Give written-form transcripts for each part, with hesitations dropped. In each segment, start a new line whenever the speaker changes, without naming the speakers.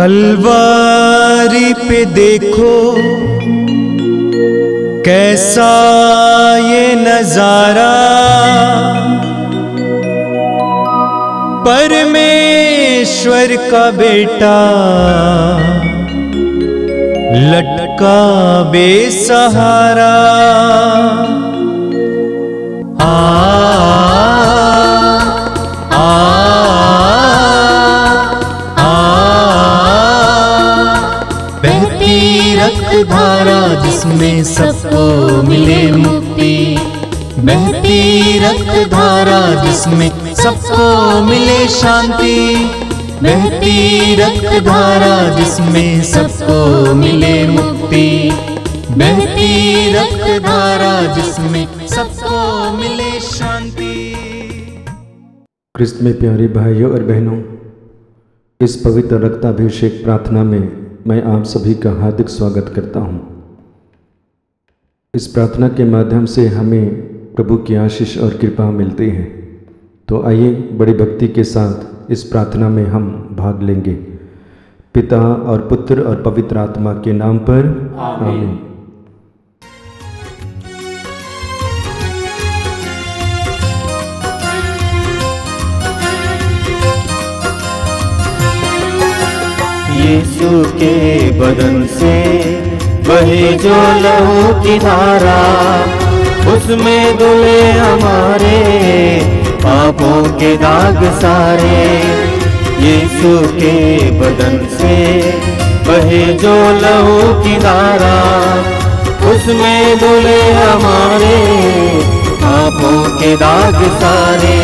कलवारी पे देखो कैसा ये नजारा, परमेश्वर का बेटा लटका बेसहारा।
धारा जिसमें सबको मिले मुक्ति, बहती रक्त धारा जिसमें सबको मिले शांति, बहती रक्त धारा जिसमें सबको मिले मुक्ति, बहती रक्त धारा जिसमें सबको मिले शांति।
क्रिस्त में प्यारे भाइयों और बहनों, इस पवित्र रक्ताभिषेक प्रार्थना में मैं आप सभी का हार्दिक स्वागत करता हूं। इस प्रार्थना के माध्यम से हमें प्रभु की आशीष और कृपा मिलती है। तो आइए बड़ी भक्ति के साथ इस प्रार्थना में हम भाग लेंगे। पिता और पुत्र और पवित्र आत्मा के नाम पर आमीन।
यीशु के बदन से बहे जो लहू की धारा, उसमें धुले हमारे पापों के दाग सारे। यीशु के बदन से बहे जो लहू की धारा, उसमें धुले हमारे पापों के दाग सारे।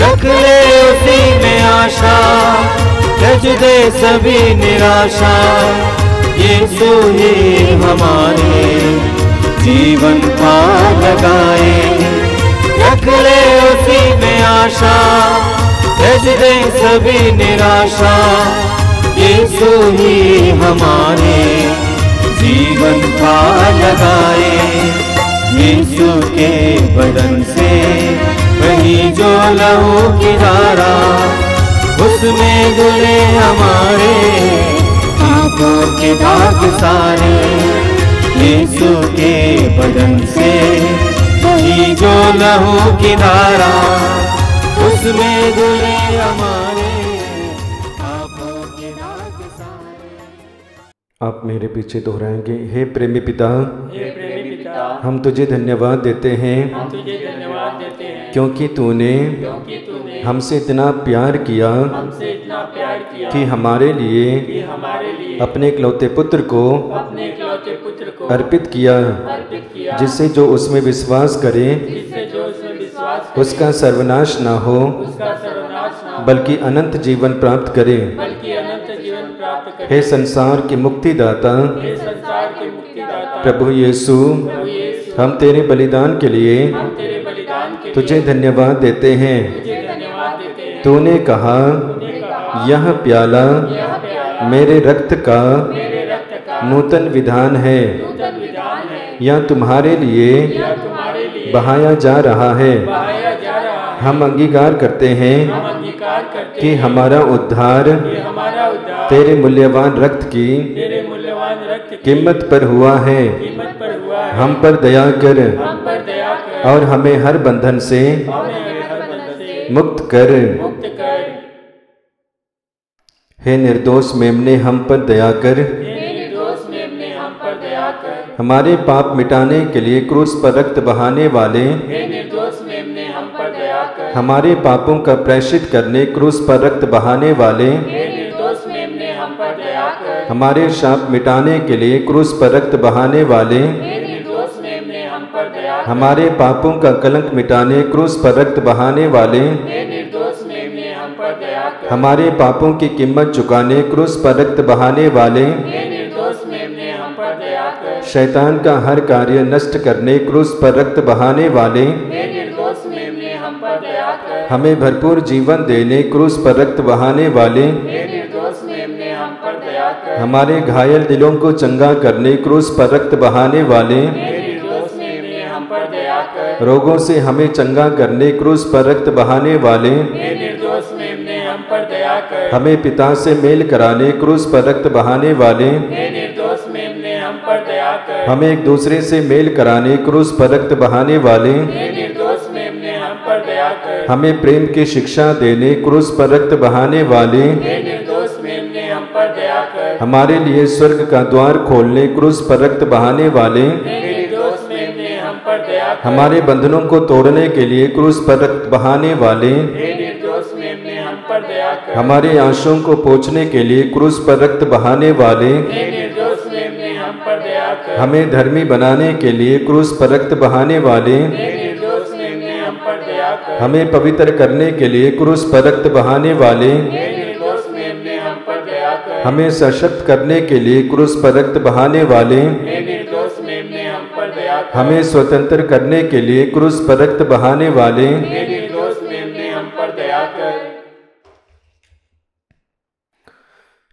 रख ले उसी में आशा, रज दे सभी निराशा। यीशु ही हमारे जीवन पार लगाए। रख ले उसी में आशा, रज दे सभी निराशा। यीशु ही हमारे जीवन पार लगाए। यीशु के बदन से वही जो लहू की धारा, उसमें धुले हमारे पापों के दाग सारे। यीशु के बदन से वही जो लहू की धारा, उसमें धुले हमारे पापों के दाग सारे।
आप मेरे पीछे दोहराएंगे। हे प्रेमी पिता,
हे प्रेमी पिता,
हम तुझे धन्यवाद देते हैं,
हम तुझे धन्यवाद देते हैं,
क्योंकि तूने हमसे इतना प्यार किया कि हमारे लिए अपने इकलौते पुत्र को अर्पित किया, जिससे जो उसमें विश्वास करे उसका सर्वनाश ना हो, बल्कि अनंत जीवन प्राप्त करे। हे संसार के मुक्तिदाता प्रभु यीशु, हम तेरे बलिदान के लिए तुझे धन्यवाद देते हैं। तूने कहा, यह प्याला मेरे रक्त का नूतन विधान है, यह तुम्हारे लिए बहाया जा रहा है। हम अंगीकार करते हैं कि हमारा उद्धार तेरे मूल्यवान रक्त की कीमत पर हुआ है। हम पर दया कर और हमें हर बंधन से मुक्त कर। हे निर्दोष मेमने, हम पर दया कर। हमारे पाप मिटाने के लिए क्रूस पर रक्त बहाने वाले, हमारे पापों का प्रायश्चित करने क्रूस पर रक्त बहाने वाले, हमारे शाप मिटाने के लिए क्रूस पर रक्त बहाने वाले, हमारे पापों का कलंक मिटाने क्रूस पर रक्त बहाने वाले, हमारे पापों की कीमत चुकाने क्रूस पर रक्त बहाने वाले, शैतान का हर कार्य नष्ट करने क्रूस पर रक्त बहाने वाले, हमें भरपूर जीवन देने क्रूस पर रक्त बहाने वाले, हमारे घायल दिलों को चंगा करने क्रूस पर रक्त बहाने वाले, रोगों से हमें चंगा करने क्रूस पर रक्त बहाने वाले,
हम पर दया कर।
हमें पिता से मेल कराने क्रूस पर रक्त बहाने वाले
हे निर्दोष मेमने हम पर दया कर।
हमें एक दूसरे से मेल कराने क्रूस पर रक्त बहाने वाले
हे निर्दोष मेमने हम पर दया कर।
हमें प्रेम की शिक्षा देने क्रूस पर रक्त बहाने वाले
हे निर्दोष मेमने हम पर दया कर।
हमारे लिए स्वर्ग का द्वार खोलने क्रूस पर रक्त बहाने वाले
हे निर्दोष मेमने हम पर दया कर।
हमारे बंधनों को तोड़ने के लिए क्रूस पर रक्त बहाने वाले
हे निर्दोष मेमने हम पर दया कर।
हमारे आंसुओं को पोंछने के लिए क्रूस पर रक्त बहाने वाले
हे निर्दोष मेमने हम पर दया कर।
हमें धर्मी बनाने के लिए क्रूस पर रक्त बहाने वाले
हे निर्दोष मेमने हम पर दया कर।
हमें पवित्र करने के लिए क्रूस पर रक्त बहाने वाले
हे निर्दोष मेमने हम पर दया कर।
हमें सशक्त करने के लिए क्रूस पर रक्त बहाने वाले
हे निर्दोष मेमने हम पर दया कर।
हमें स्वतंत्र करने के लिए क्रूस पर रक्त बहाने वाले
हे निर्दोष मेमने हम पर दया कर।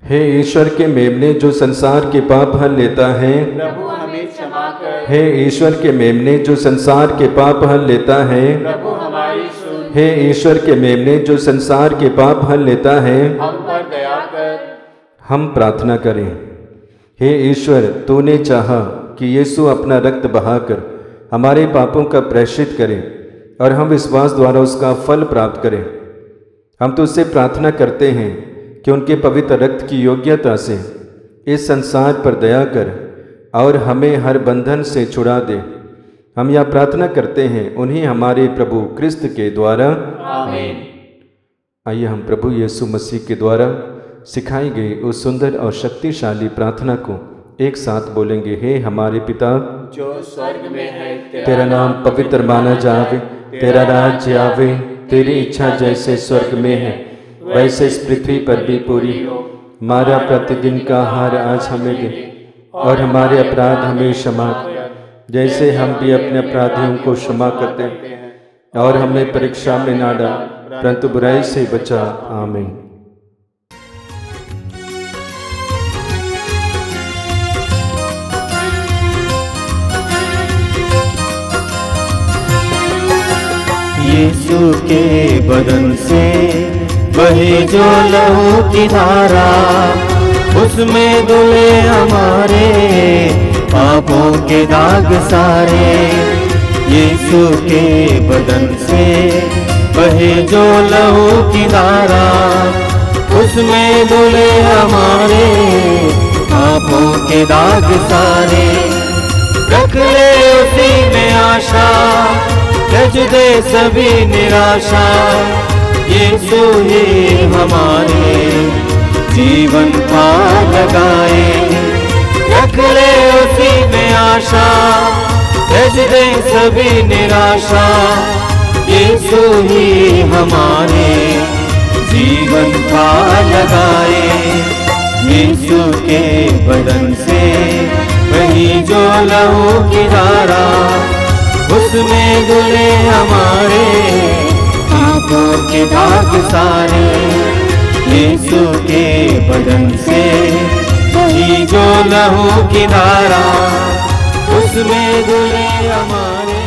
हे ईश्वर के मेमने जो संसार के पाप हर लेता है
प्रभु हमें क्षमा कर।
हे ईश्वर के मेमने जो संसार के पाप हर लेता है
प्रभु हमारी सुन।
हे ईश्वर के मेमने जो संसार के पाप हर लेता है
हम पर दया कर।
हम प्रार्थना करें। हे ईश्वर तूने चाहा कि यीशु अपना रक्त बहाकर हमारे पापों का प्रायश्चित करे और हम विश्वास द्वारा उसका फल प्राप्त करें। हम तुझसे प्रार्थना करते हैं कि उनके पवित्र रक्त की योग्यता से इस संसार पर दया कर और हमें हर बंधन से छुड़ा दे। हम यह प्रार्थना करते हैं उन्हीं हमारे प्रभु क्रिस्त के द्वारा,
आमीन।
आइए हम प्रभु यीशु मसीह के द्वारा सिखाई गई उस सुंदर और शक्तिशाली प्रार्थना को एक साथ बोलेंगे। हे हमारे पिता
जो स्वर्ग में है,
तेरा नाम पवित्र माना जावे, तेरा राज्य आवे, तेरी इच्छा जैसे स्वर्ग में है वैसे इस पृथ्वी पर भी पूरी हो। हमारा प्रतिदिन का आहार आज हमें दे और हमारे अपराध हमें क्षमा कर जैसे हम भी अपने अपराधियों को क्षमा करते हैं और हमें परीक्षा में ना डाल परंतु बुराई से बचा। आमीन।
यीशु के बदन से बहे जो लहू की धारा, उसमें धुले हमारे पापों के दाग सारे। यीशु के बदन से बहे जो लहू की धारा, उसमें धुले हमारे पापों के दाग सारे। रख ले उसी में आशा, त्यज दे सभी निराशा। यीशु ही हमारे जीवन का लगाए। रख ले उसी में आशा, त्यज दे सभी निराशा। यीशु ही हमारे जीवन का लगाए। यीशु के बदन से वही जो लहू की धारा, उसमें धुले हमारे पापों के दाग सारे। यीशु के बदन से वही जो लहू की धारा, उसमें धुले हमारे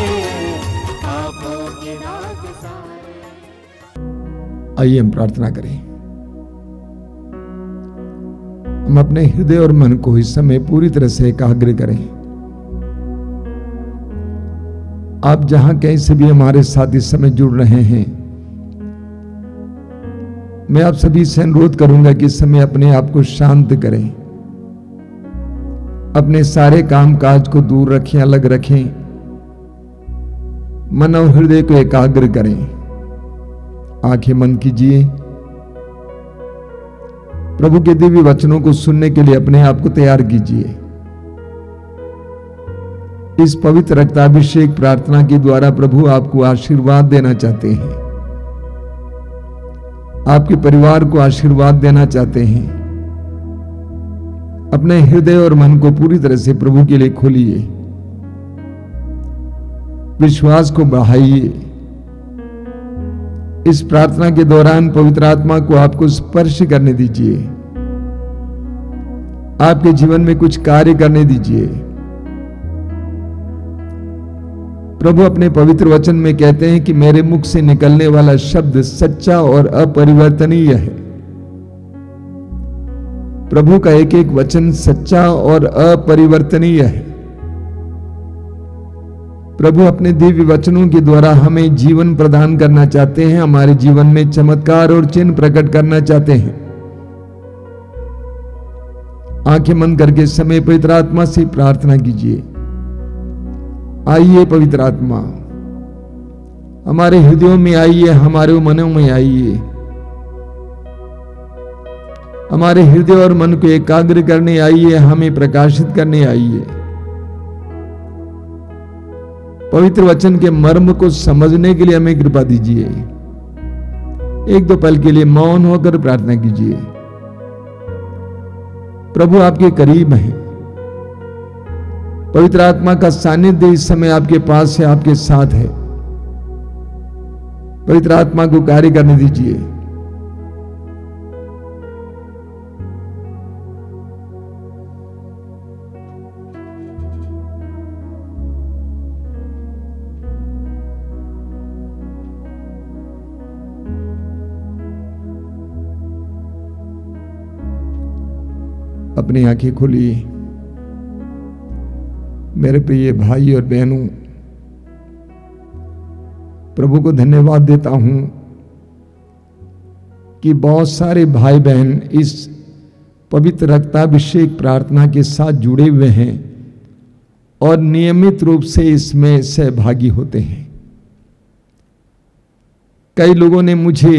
पापों के दाग सारे।
आइए हम प्रार्थना करें। हम अपने हृदय और मन को इस समय पूरी तरह से एकाग्र करें। आप जहां कहीं से भी हमारे साथ इस समय जुड़ रहे हैं, मैं आप सभी से अनुरोध करूंगा कि इस समय अपने आप को शांत करें, अपने सारे काम काज को दूर रखें, अलग रखें, मन और हृदय को एकाग्र करें। आंखें बंद कीजिए। प्रभु के दिव्य वचनों को सुनने के लिए अपने आप को तैयार कीजिए। इस पवित्र रक्ताभिषेक प्रार्थना के द्वारा प्रभु आपको आशीर्वाद देना चाहते हैं, आपके परिवार को आशीर्वाद देना चाहते हैं। अपने हृदय और मन को पूरी तरह से प्रभु के लिए खोलिए, विश्वास को बढ़ाइए। इस प्रार्थना के दौरान पवित्र आत्मा को आपको स्पर्श करने दीजिए, आपके जीवन में कुछ कार्य करने दीजिए। प्रभु अपने पवित्र वचन में कहते हैं कि मेरे मुख से निकलने वाला शब्द सच्चा और अपरिवर्तनीय है। प्रभु का एक एक वचन सच्चा और अपरिवर्तनीय है। प्रभु अपने दिव्य वचनों के द्वारा हमें जीवन प्रदान करना चाहते हैं, हमारे जीवन में चमत्कार और चिन्ह प्रकट करना चाहते हैं। आंखें बंद करके समय पवित्र आत्मा से प्रार्थना कीजिए। आइए पवित्र आत्मा, हमारे हृदयों में आइए, हमारे मनों में आइए, हमारे हृदय और मन को एकाग्र करने आइए, हमें प्रकाशित करने आइए। पवित्र वचन के मर्म को समझने के लिए हमें कृपा दीजिए। एक दो पल के लिए मौन होकर प्रार्थना कीजिए। प्रभु आपके करीब हैं। पवित्र आत्मा का सानिध्य इस समय आपके पास है, आपके साथ है। पवित्र आत्मा को कार्य करने दीजिए। अपनी आंखें खोलिए। मेरे प्रिय भाई और बहनों, प्रभु को धन्यवाद देता हूं कि बहुत सारे भाई बहन इस पवित्र रक्ताभिषेक प्रार्थना के साथ जुड़े हुए हैं और नियमित रूप से इसमें सहभागी होते हैं। कई लोगों ने मुझे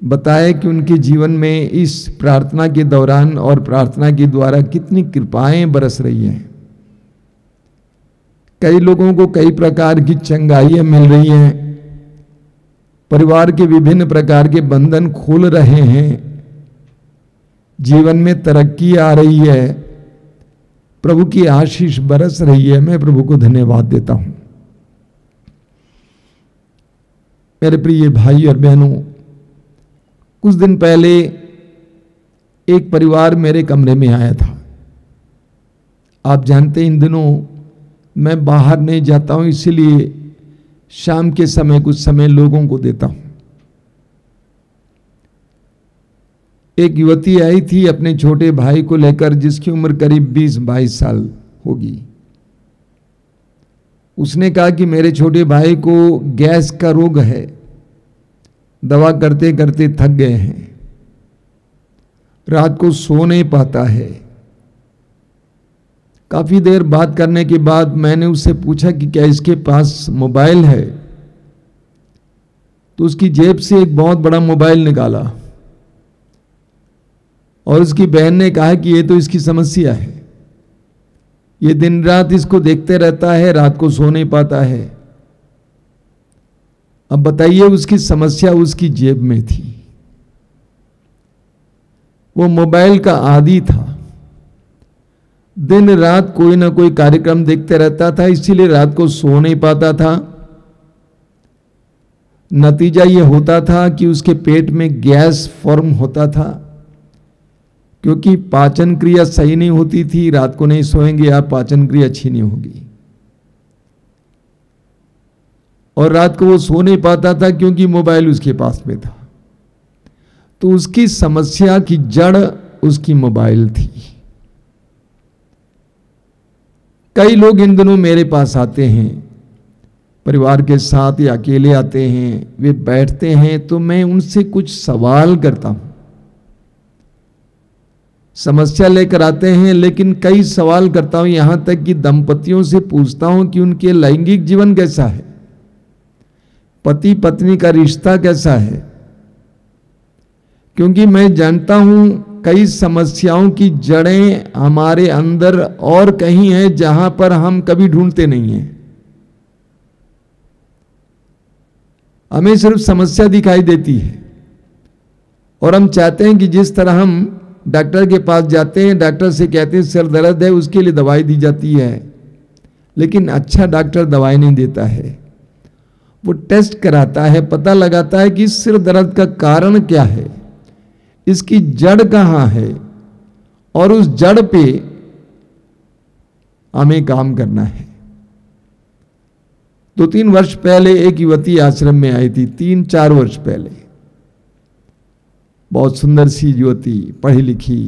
बताया कि उनके जीवन में इस प्रार्थना के दौरान और प्रार्थना के द्वारा कितनी कृपाएं बरस रही हैं। कई लोगों को कई प्रकार की चंगाइयां मिल रही हैं, परिवार के विभिन्न प्रकार के बंधन खोल रहे हैं, जीवन में तरक्की आ रही है, प्रभु की आशीष बरस रही है। मैं प्रभु को धन्यवाद देता हूं। मेरे प्रिय भाई और बहनों, कुछ दिन पहले एक परिवार मेरे कमरे में आया था। आप जानते हैं इन दिनों मैं बाहर नहीं जाता हूं, इसीलिए शाम के समय कुछ समय लोगों को देता हूं। एक युवती आई थी अपने छोटे भाई को लेकर, जिसकी उम्र करीब 20-22 साल होगी। उसने कहा कि मेरे छोटे भाई को गैस का रोग है, दवा करते करते थक गए हैं, रात को सो नहीं पाता है। काफी देर बात करने के बाद मैंने उससे पूछा कि क्या इसके पास मोबाइल है, तो उसकी जेब से एक बहुत बड़ा मोबाइल निकाला और उसकी बहन ने कहा कि ये तो इसकी समस्या है, ये दिन रात इसको देखते रहता है, रात को सो नहीं पाता है। अब बताइए, उसकी समस्या उसकी जेब में थी। वो मोबाइल का आदी था, दिन रात कोई ना कोई कार्यक्रम देखते रहता था, इसीलिए रात को सो नहीं पाता था। नतीजा ये होता था कि उसके पेट में गैस फॉर्म होता था, क्योंकि पाचन क्रिया सही नहीं होती थी। रात को नहीं सोएंगे आप, पाचन क्रिया अच्छी नहीं होगी। और रात को वो सो नहीं पाता था क्योंकि मोबाइल उसके पास में था। तो उसकी समस्या की जड़ उसकी मोबाइल थी। कई लोग इन दिनों मेरे पास आते हैं, परिवार के साथ या अकेले आते हैं, वे बैठते हैं तो मैं उनसे कुछ सवाल करता हूं। समस्या लेकर आते हैं, लेकिन कई सवाल करता हूं, यहां तक कि दंपतियों से पूछता हूं कि उनके लैंगिक जीवन कैसा है, पति पत्नी का रिश्ता कैसा है, क्योंकि मैं जानता हूं कई समस्याओं की जड़ें हमारे अंदर और कहीं हैं जहां पर हम कभी ढूंढते नहीं हैं। हमें सिर्फ समस्या दिखाई देती है और हम चाहते हैं कि जिस तरह हम डॉक्टर के पास जाते हैं, डॉक्टर से कहते हैं सिर दर्द है, उसके लिए दवाई दी जाती है, लेकिन अच्छा डॉक्टर दवाई नहीं देता है। वो टेस्ट कराता है, पता लगाता है कि सिर दर्द का कारण क्या है, इसकी जड़ कहां है, और उस जड़ पे हमें काम करना है। 2-3 वर्ष पहले एक युवती आश्रम में आई थी, 3-4 वर्ष पहले। बहुत सुंदर सी युवती, पढ़ी लिखी,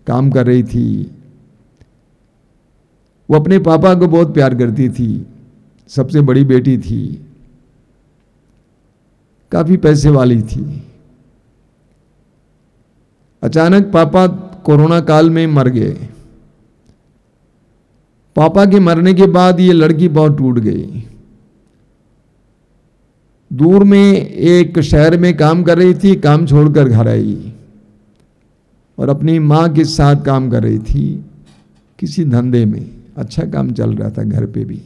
काम कर रही थी। वो अपने पापा को बहुत प्यार करती थी, सबसे बड़ी बेटी थी, काफी पैसे वाली थी। अचानक पापा कोरोना काल में मर गए। पापा के मरने के बाद ये लड़की बहुत टूट गई। दूर में एक शहर में काम कर रही थी, काम छोड़कर घर आई और अपनी माँ के साथ काम कर रही थी किसी धंधे में। अच्छा काम चल रहा था घर पे भी।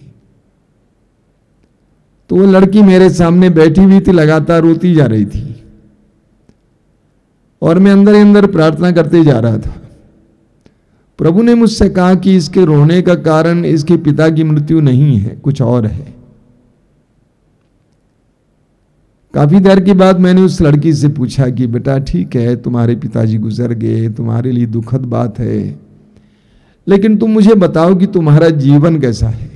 तो वो लड़की मेरे सामने बैठी हुई थी, लगातार रोती जा रही थी और मैं अंदर ही अंदर प्रार्थना करते जा रहा था। प्रभु ने मुझसे कहा कि इसके रोने का कारण इसके पिता की मृत्यु नहीं है, कुछ और है। काफी देर के बाद मैंने उस लड़की से पूछा कि बेटा ठीक है, तुम्हारे पिताजी गुजर गए, तुम्हारे लिए दुखद बात है, लेकिन तुम मुझे बताओ कि तुम्हारा जीवन कैसा है।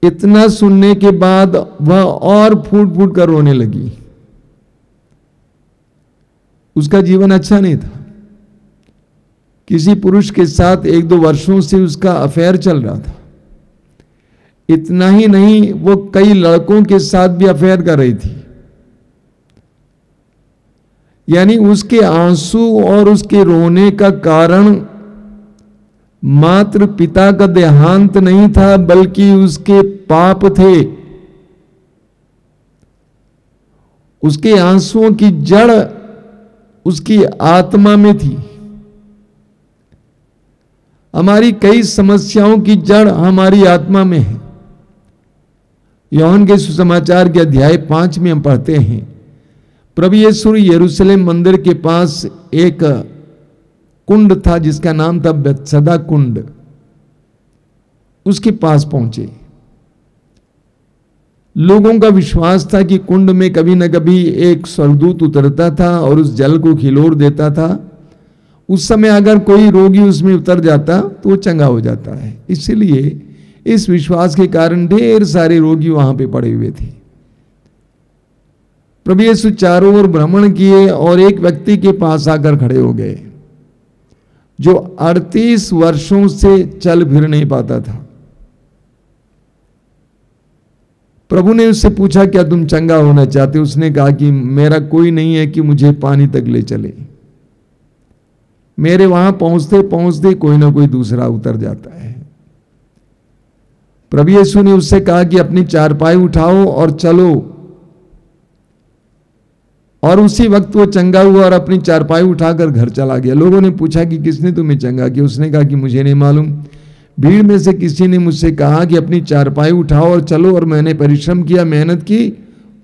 इतना सुनने के बाद वह और फूट फूट कर रोने लगी। उसका जीवन अच्छा नहीं था। किसी पुरुष के साथ 1-2 वर्षों से उसका अफेयर चल रहा था। इतना ही नहीं, वो कई लड़कों के साथ भी अफेयर कर रही थी। यानी उसके आंसू और उसके रोने का कारण मात्र पिता का देहांत नहीं था, बल्कि उसके पाप थे। उसके आंसुओं की जड़ उसकी आत्मा में थी। हमारी कई समस्याओं की जड़ हमारी आत्मा में है। यूहन्ना के सुसमाचार के अध्याय 5 में हम पढ़ते हैं, प्रभु यीशु यरूशलेम मंदिर के पास एक कुंड था जिसका नाम था बेतसदा कुंड। उसके पास पहुंचे। लोगों का विश्वास था कि कुंड में कभी न कभी एक स्वर्गदूत उतरता था और उस जल को खिलोर देता था। उस समय अगर कोई रोगी उसमें उतर जाता तो वो चंगा हो जाता है। इसलिए इस विश्वास के कारण ढेर सारे रोगी वहां पे पड़े हुए थे। प्रभु यीशु चारों ओर भ्रमण किए और एक व्यक्ति के पास आकर खड़े हो गए जो 38 वर्षों से चल फिर नहीं पाता था। प्रभु ने उससे पूछा, क्या तुम चंगा होना चाहते? उसने कहा कि मेरा कोई नहीं है कि मुझे पानी तक ले चले। मेरे वहां पहुंचते पहुंचते कोई ना कोई दूसरा उतर जाता है। प्रभु यीशु ने उससे कहा कि अपनी चारपाई उठाओ और चलो। और उसी वक्त वो चंगा हुआ और अपनी चारपाई उठाकर घर चला गया। लोगों ने पूछा कि किसने तुम्हें चंगा किया? उसने कहा कि मुझे नहीं मालूम, भीड़ में से किसी ने मुझसे कहा कि अपनी चारपाई उठाओ और चलो, और मैंने परिश्रम किया, मेहनत की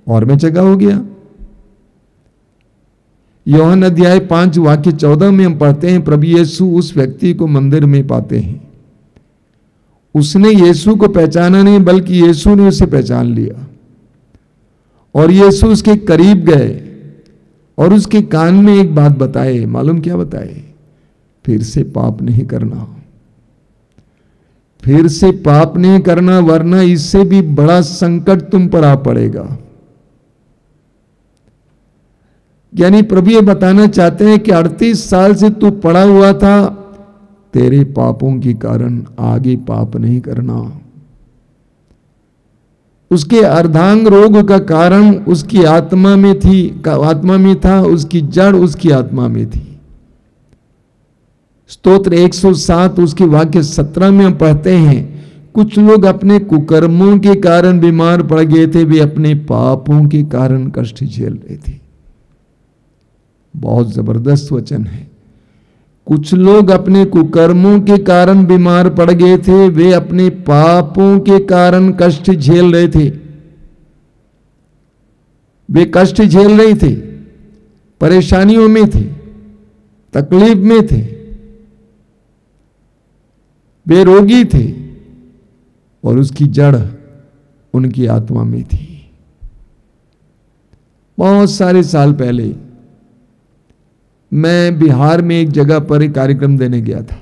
और मैं चंगा हो गया। यूहन्ना अध्याय 5 वाक्य 14 में हम पढ़ते हैं, प्रभु यीशु उस व्यक्ति को मंदिर में पाते हैं। उसने यीशु को पहचाना नहीं, बल्कि यीशु ने उसे पहचान लिया और यीशु उसके करीब गए और उसके कान में एक बात बताए। मालूम क्या बताए? फिर से पाप नहीं करना, फिर से पाप नहीं करना, वरना इससे भी बड़ा संकट तुम पर आ पड़ेगा। यानी प्रभु ये बताना चाहते हैं कि 38 साल से तू पड़ा हुआ था, तेरे पापों के कारण आगे पाप नहीं करना। उसके अर्धांग रोग का कारण उसकी आत्मा में था, उसकी जड़ उसकी आत्मा में थी। स्तोत्र 107 उसके वाक्य 17 में हम पढ़ते हैं, कुछ लोग अपने कुकर्मों के कारण बीमार पड़ गए थे, वे अपने पापों के कारण कष्ट झेल रहे थे। बहुत जबरदस्त वचन है। कुछ लोग अपने कुकर्मों के कारण बीमार पड़ गए थे, वे अपने पापों के कारण कष्ट झेल रहे थे। वे कष्ट झेल रहे थे, परेशानियों में थे, तकलीफ में थे, वे रोगी थे और उसकी जड़ उनकी आत्मा में थी। बहुत सारे साल पहले मैं बिहार में एक जगह पर एक कार्यक्रम देने गया था।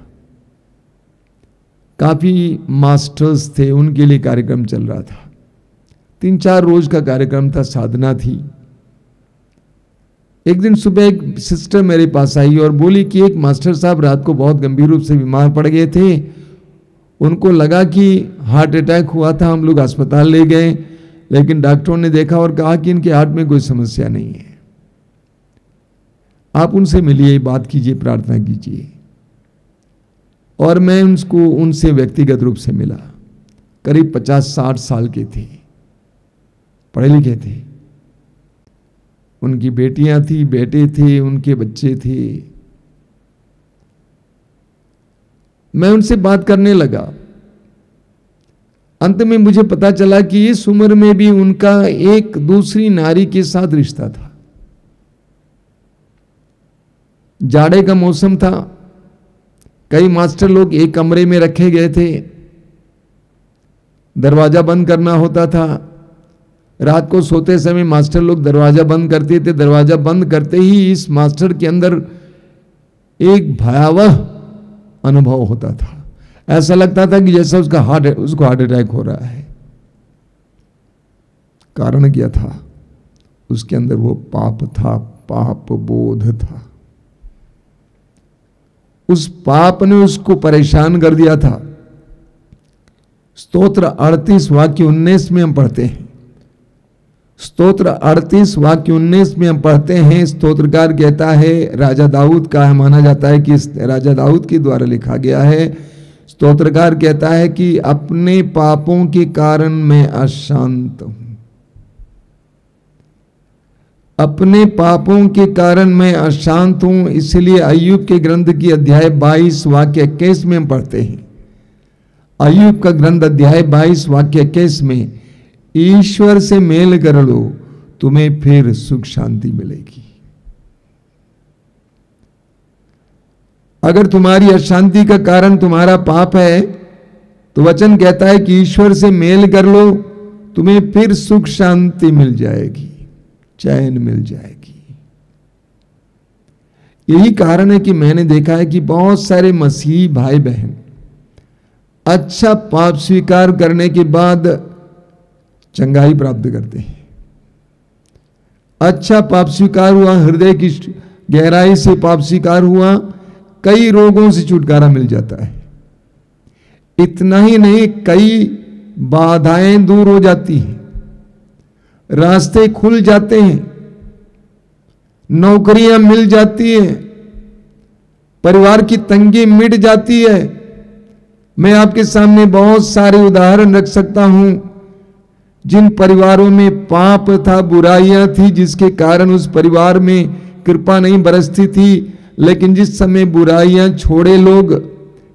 काफ़ी मास्टर्स थे, उनके लिए कार्यक्रम चल रहा था। 3-4 रोज का कार्यक्रम था, साधना थी। एक दिन सुबह एक सिस्टर मेरे पास आई और बोली कि एक मास्टर साहब रात को बहुत गंभीर रूप से बीमार पड़ गए थे, उनको लगा कि हार्ट अटैक हुआ था, हम लोग अस्पताल ले गए, लेकिन डॉक्टरों ने देखा और कहा कि इनके हार्ट में कोई समस्या नहीं है। आप उनसे मिलिए, बात कीजिए, प्रार्थना कीजिए। और मैं उनसे व्यक्तिगत रूप से मिला। करीब 50-60 साल के थे, पढ़े लिखे थे, उनकी बेटियां थी, बेटे थे, उनके बच्चे थे। मैं उनसे बात करने लगा। अंत में मुझे पता चला कि इस उम्र में भी उनका एक दूसरी नारी के साथ रिश्ता था। जाड़े का मौसम था, कई मास्टर लोग एक कमरे में रखे गए थे, दरवाजा बंद करना होता था। रात को सोते समय मास्टर लोग दरवाजा बंद करते थे। दरवाजा बंद करते ही इस मास्टर के अंदर एक भयावह अनुभव होता था। ऐसा लगता था कि जैसा उसको हार्ट अटैक हो रहा है। कारण क्या था? उसके अंदर वो पाप था, पाप बोध था। उस पाप ने उसको परेशान कर दिया था। स्तोत्र 38 वाक्य 19 में हम पढ़ते हैं। स्तोत्र 38 वाक्य 19 में हम पढ़ते हैं, स्तोत्रकार कहता है, राजा दाऊद का माना जाता है कि राजा दाऊद के द्वारा लिखा गया है। स्तोत्रकार कहता है कि अपने पापों के कारण मैं अशांत हूं, अपने पापों के कारण मैं अशांत हूं। इसलिए अय्यूब के ग्रंथ की अध्याय 22 वाक्य 21 में हम पढ़ते हैं। अय्यूब का ग्रंथ अध्याय 22 वाक्य 21 में, ईश्वर से मेल कर लो, तुम्हें फिर सुख शांति मिलेगी। अगर तुम्हारी अशांति का कारण तुम्हारा पाप है, तो वचन कहता है कि ईश्वर से मेल कर लो, तुम्हें फिर सुख शांति मिल जाएगी, चैन मिल जाएगी। यही कारण है कि मैंने देखा है कि बहुत सारे मसीही भाई बहन अच्छा पाप स्वीकार करने के बाद चंगाई प्राप्त करते हैं। अच्छा पाप स्वीकार हुआ, हृदय की गहराई से पाप स्वीकार हुआ, कई रोगों से छुटकारा मिल जाता है। इतना ही नहीं, कई बाधाएं दूर हो जाती हैं, रास्ते खुल जाते हैं, नौकरियां मिल जाती हैं, परिवार की तंगी मिट जाती है। मैं आपके सामने बहुत सारे उदाहरण रख सकता हूं, जिन परिवारों में पाप था, बुराइयां थी, जिसके कारण उस परिवार में कृपा नहीं बरसती थी, लेकिन जिस समय बुराइयां छोड़े लोग,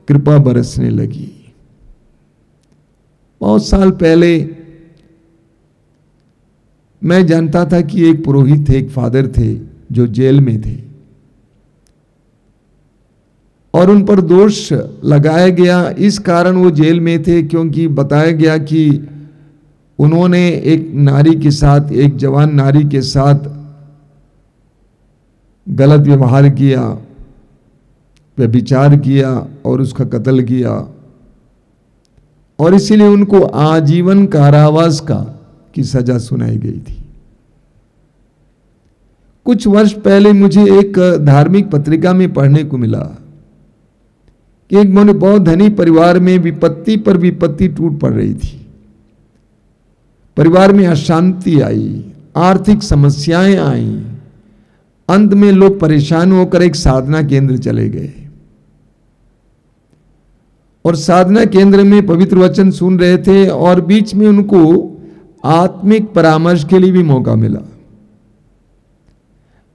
कृपा बरसने लगी। बहुत साल पहले मैं जानता था कि एक पुरोहित थे, एक फादर थे जो जेल में थे, और उन पर दोष लगाया गया। इस कारण वो जेल में थे क्योंकि बताया गया कि उन्होंने एक नारी के साथ, एक जवान नारी के साथ गलत व्यवहार किया, व्यभिचार किया और उसका कत्ल किया, और इसीलिए उनको आजीवन कारावास की सजा सुनाई गई थी। कुछ वर्ष पहले मुझे एक धार्मिक पत्रिका में पढ़ने को मिला कि एक बहुत धनी परिवार में विपत्ति पर विपत्ति टूट पड़ रही थी। परिवार में अशांति आई, आर्थिक समस्याएं आई। अंत में लोग परेशान होकर एक साधना केंद्र चले गए और साधना केंद्र में पवित्र वचन सुन रहे थे, और बीच में उनको आत्मिक परामर्श के लिए भी मौका मिला।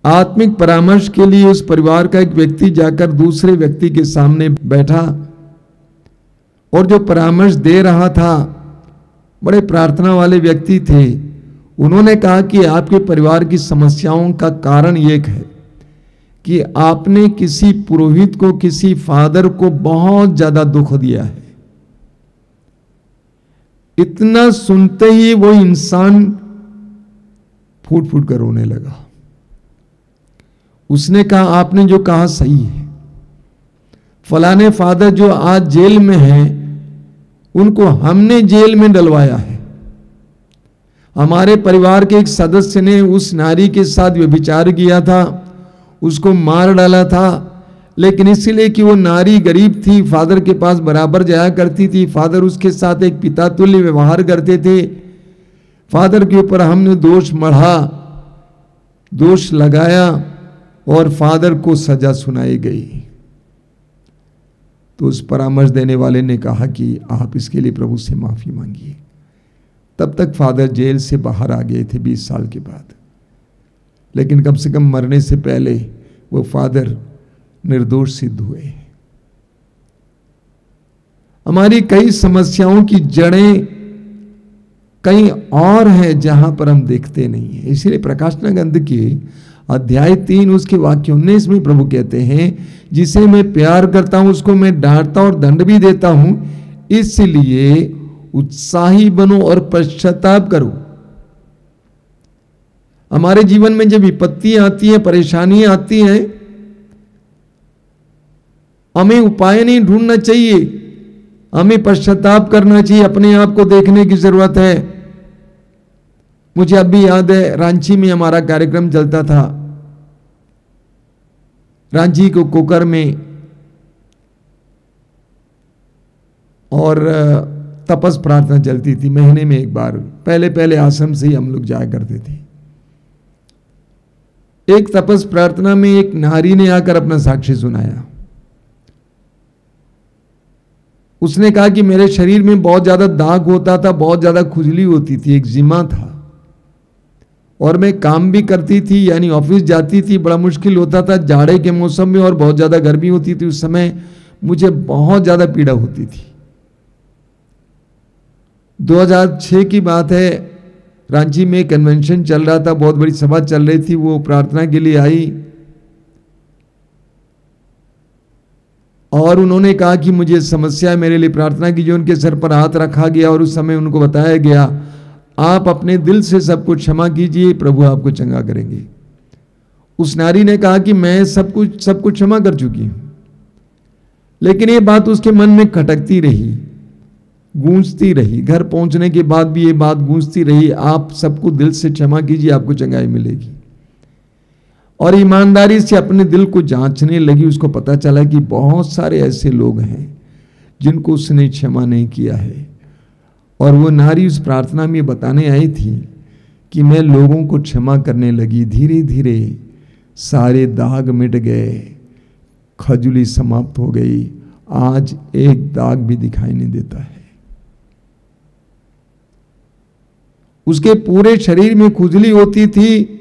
आत्मिक परामर्श के लिए उस परिवार का एक व्यक्ति जाकर दूसरे व्यक्ति के सामने बैठा, और जो परामर्श दे रहा था बड़े प्रार्थना वाले व्यक्ति थे। उन्होंने कहा कि आपके परिवार की समस्याओं का कारण एक है कि आपने किसी पुरोहित को, किसी फादर को बहुत ज्यादा दुख दिया है। इतना सुनते ही वो इंसान फूट फूट कर रोने लगा। उसने कहा, आपने जो कहा सही है। फलाने फादर जो आज जेल में हैं, उनको हमने जेल में डलवाया है। हमारे परिवार के एक सदस्य ने उस नारी के साथ व्यभिचार किया था, उसको मार डाला था, लेकिन इसलिए कि वो नारी गरीब थी, फादर के पास बराबर जाया करती थी, फादर उसके साथ एक पिता तुल्य व्यवहार करते थे। फादर के ऊपर हमने दोष मढ़ा, दोष लगाया और फादर को सजा सुनाई गई। तो उस परामर्श देने वाले ने कहा कि आप इसके लिए प्रभु से माफी मांगिए। तब तक फादर जेल से बाहर आ गए थे 20 साल के बाद, लेकिन कम से कम मरने से पहले वो फादर निर्दोष सिद्ध हुए। हमारी कई समस्याओं की जड़ें कहीं और हैं जहां पर हम देखते नहीं हैं। इसलिए प्रकाशना ग्रंथ के अध्याय 3 उसके वाक्य 19 में प्रभु कहते हैं, जिसे मैं प्यार करता हूं उसको मैं डांटता और दंड भी देता हूं, इसलिए उत्साही बनो और पश्चाताप करो। हमारे जीवन में जब विपत्तियां आती हैं, परेशानियां आती हैं, हमें उपाय नहीं ढूंढना चाहिए, हमें पश्चाताप करना चाहिए, अपने आप को देखने की जरूरत है। मुझे अब भी याद है, रांची में हमारा कार्यक्रम चलता था। रांची को कोकर में, और तपस प्रार्थना चलती थी महीने में एक बार। पहले पहले आश्रम से ही हम लोग जाया करते थे। एक तपस प्रार्थना में एक नारी ने आकर अपना साक्ष्य सुनाया। उसने कहा कि मेरे शरीर में बहुत ज्यादा दाग होता था, बहुत ज्यादा खुजली होती थी, एक्जिमा था, और मैं काम भी करती थी, यानी ऑफिस जाती थी, बड़ा मुश्किल होता था जाड़े के मौसम में, और बहुत ज्यादा गर्मी होती थी उस समय, मुझे बहुत ज्यादा पीड़ा होती थी। 2006 की बात है, रांची में कन्वेंशन चल रहा था, बहुत बड़ी सभा चल रही थी, वो प्रार्थना के लिए आई और उन्होंने कहा कि मुझे समस्या है, मेरे लिए प्रार्थना कीजिए। उनके सर पर हाथ रखा गया और उस समय उनको बताया गया, आप अपने दिल से सब कुछ क्षमा कीजिए, प्रभु आपको चंगा करेंगे। उस नारी ने कहा कि मैं सब कुछ क्षमा कर चुकी हूं, लेकिन ये बात उसके मन में खटकती रही, गूंजती रही। घर पहुंचने के बाद भी ये बात गूंजती रही, आप सबको दिल से क्षमा कीजिए, आपको चंगाई मिलेगी। और ईमानदारी से अपने दिल को जांचने लगी। उसको पता चला कि बहुत सारे ऐसे लोग हैं जिनको उसने क्षमा नहीं किया है। और वो नारी उस प्रार्थना में बताने आई थी कि मैं लोगों को क्षमा करने लगी, धीरे धीरे सारे दाग मिट गए, खजुली समाप्त हो गई, आज एक दाग भी दिखाई नहीं देता है। उसके पूरे शरीर में खुजली होती थी,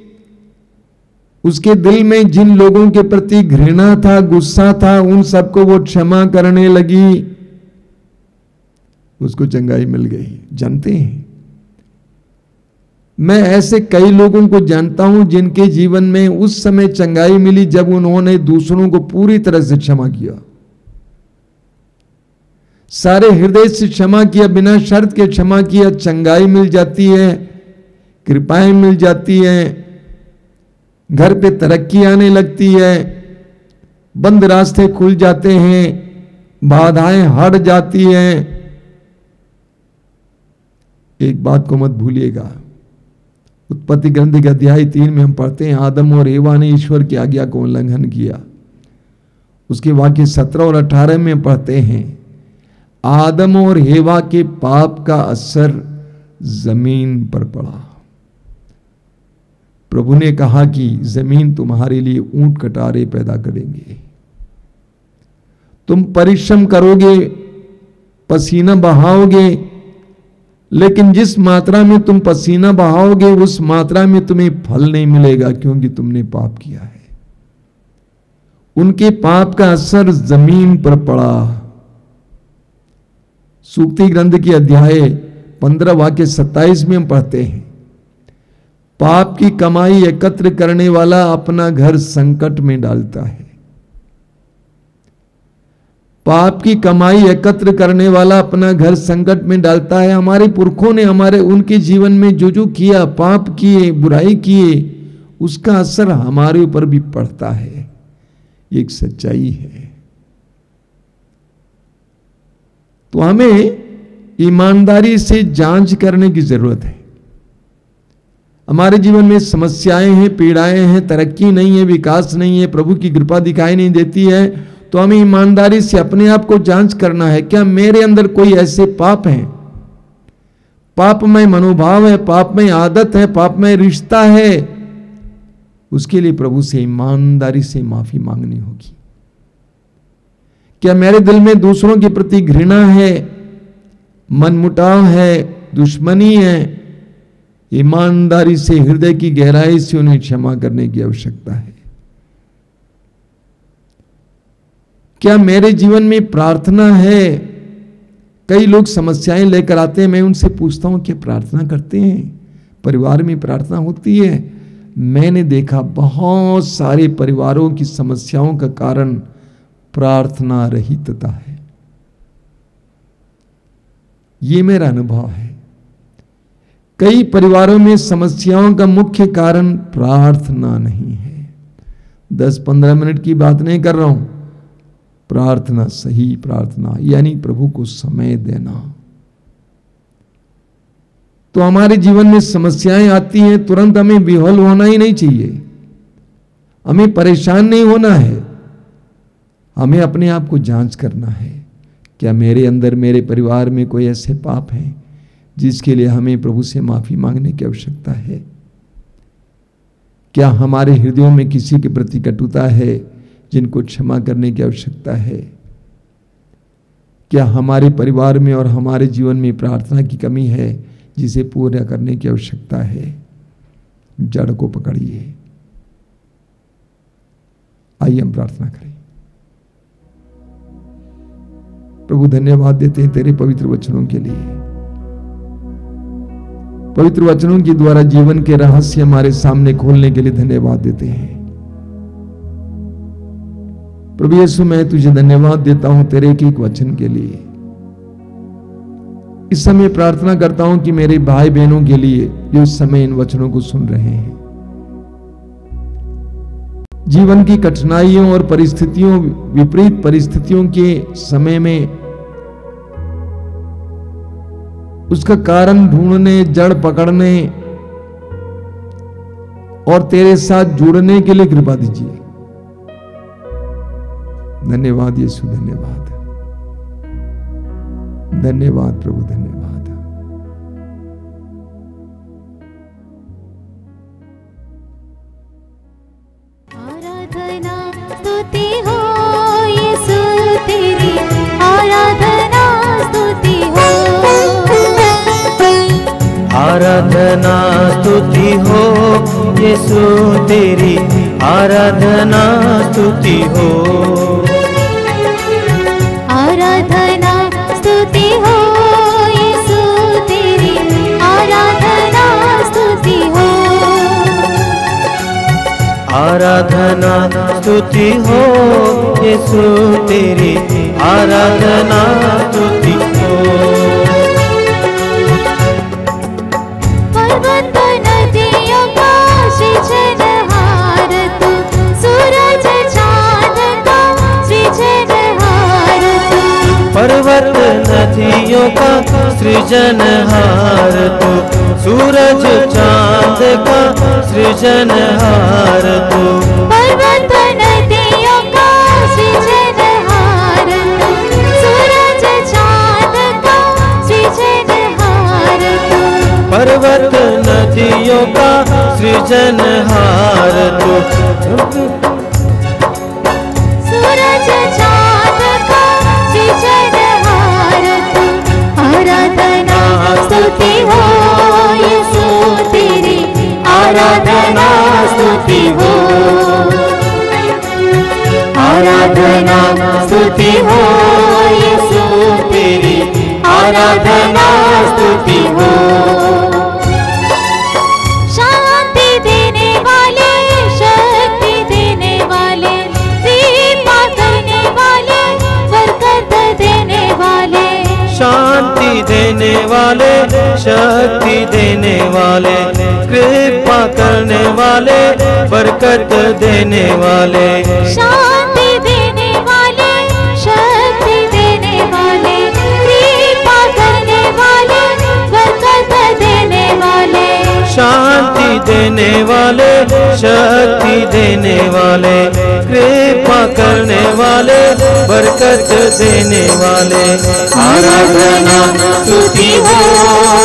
उसके दिल में जिन लोगों के प्रति घृणा था, गुस्सा था, उन सबको वो क्षमा करने लगी, उसको चंगाई मिल गई। जानते हैं, मैं ऐसे कई लोगों को जानता हूं जिनके जीवन में उस समय चंगाई मिली जब उन्होंने दूसरों को पूरी तरह से क्षमा किया, सारे हृदय से क्षमा किया, बिना शर्त के क्षमा किया। चंगाई मिल जाती है, कृपाएं मिल जाती हैं, घर पे तरक्की आने लगती है, बंद रास्ते खुल जाते हैं, बाधाएं हट जाती हैं। एक बात को मत भूलिएगा, उत्पत्ति ग्रंथ के अध्याय 3 में हम पढ़ते हैं, आदम और एवा ने ईश्वर की आज्ञा को उल्लंघन किया। उसके वाक्य 17 और 18 में पढ़ते हैं, आदम और एवा के पाप का असर जमीन पर पड़ा। प्रभु ने कहा कि जमीन तुम्हारे लिए ऊंट कटारे पैदा करेंगे, तुम परिश्रम करोगे, पसीना बहाओगे, लेकिन जिस मात्रा में तुम पसीना बहाओगे उस मात्रा में तुम्हें फल नहीं मिलेगा, क्योंकि तुमने पाप किया है। उनके पाप का असर जमीन पर पड़ा। सूक्ति ग्रंथ के अध्याय 15 वाक्य 27 में हम पढ़ते हैं, पाप की कमाई एकत्र करने वाला अपना घर संकट में डालता है। पाप की कमाई एकत्र करने वाला अपना घर संकट में डालता है। हमारे पुरखों ने उनके जीवन में जो जो किया, पाप किए, बुराई किए, उसका असर हमारे ऊपर भी पड़ता है। ये एक सच्चाई है। तो हमें ईमानदारी से जांच करने की जरूरत है। हमारे जीवन में समस्याएं हैं, पीड़ाएं हैं, तरक्की नहीं है, विकास नहीं है, प्रभु की कृपा दिखाई नहीं देती है, तो हमें ईमानदारी से अपने आप को जांच करना है। क्या मेरे अंदर कोई ऐसे पाप हैं, पापमय मनोभाव है, पापमय आदत है, पापमय रिश्ता है? उसके लिए प्रभु से ईमानदारी से माफी मांगनी होगी। क्या मेरे दिल में दूसरों के प्रति घृणा है, मनमुटाव है, दुश्मनी है? ईमानदारी से, हृदय की गहराई से उन्हें क्षमा करने की आवश्यकता है। क्या मेरे जीवन में प्रार्थना है? कई लोग समस्याएं लेकर आते हैं, मैं उनसे पूछता हूं क्या प्रार्थना करते हैं? परिवार में प्रार्थना होती है? मैंने देखा बहुत सारे परिवारों की समस्याओं का कारण प्रार्थना रहितता है। ये मेरा अनुभव है। कई परिवारों में समस्याओं का मुख्य कारण प्रार्थना नहीं है। 10-15 मिनट की बात नहीं कर रहा हूं, प्रार्थना, सही प्रार्थना, यानी प्रभु को समय देना। तो हमारे जीवन में समस्याएं आती हैं, तुरंत हमें विह्वल होना ही नहीं चाहिए, हमें परेशान नहीं होना है। हमें अपने आप को जांच करना है, क्या मेरे अंदर, मेरे परिवार में कोई ऐसे पाप हैं जिसके लिए हमें प्रभु से माफी मांगने की आवश्यकता है? क्या हमारे हृदयों में किसी के प्रति कटुता है जिनको क्षमा करने की आवश्यकता है? क्या हमारे परिवार में और हमारे जीवन में प्रार्थना की कमी है जिसे पूरा करने की आवश्यकता है? जड़ को पकड़िए। आइए हम प्रार्थना करें। प्रभु धन्यवाद देते हैं तेरे पवित्र वचनों के लिए। पवित्र वचनों के द्वारा जीवन के रहस्य हमारे सामने खोलने के लिए धन्यवाद देते हैं। प्रभु यीशु, मैं तुझे धन्यवाद देता हूं तेरे एक वचन के लिए। इस समय प्रार्थना करता हूं कि मेरे भाई बहनों के लिए जो इस समय इन वचनों को सुन रहे हैं, जीवन की कठिनाइयों और परिस्थितियों, विपरीत परिस्थितियों के समय में उसका कारण ढूंढने, जड़ पकड़ने और तेरे साथ जुड़ने के लिए कृपा दीजिए। धन्यवाद यीशु, धन्यवाद, धन्यवाद प्रभु, धन्यवाद।
आराधना स्तुति हो यीशु तेरी, आराधना स्तुति हो,
आराधना स्तुति हो यीशु तेरी, आराधना स्तुति हो,
आराधना स्तुति हो यीशु तेरी, आराधना स्तुति हो,
आराधना स्तुति हो यीशु तेरी, आराधना स्तुति हो।
पर्वत नदियों का सृजनहार तू, सूरज चांद का सृजनहार तू,
पर्वत नदियों का सृजनहार तू, सूरज चांद का सृजनहार तू,
पर्वत नदियों का सृजनहार तू, सूरज चांद का सृजनहार तू,
पर्वत नदियों का सृजनहार तू,
सूरज चांद का सृजनहार तू, आराधना स्तुति हो यीशु तेरी, आराधना स्तुति हो, आराधना स्तुति हो यीशु तेरी, आराधना स्तुति हो। शांति देने वाले, शक्ति देने वाले, कृपा करने वाले, बरकत देने वाले,
शांति देने वाले, शक्ति देने वाले, कृपा करने वाले, बरकत देने वाले,
शांति देने वाले, शक्ति देने वाले, कृपा करने
शांति देने वाले, शक्ति देने वाले, कृपा करने वाले, बरकत देने वाले।
आराधना स्तुति हो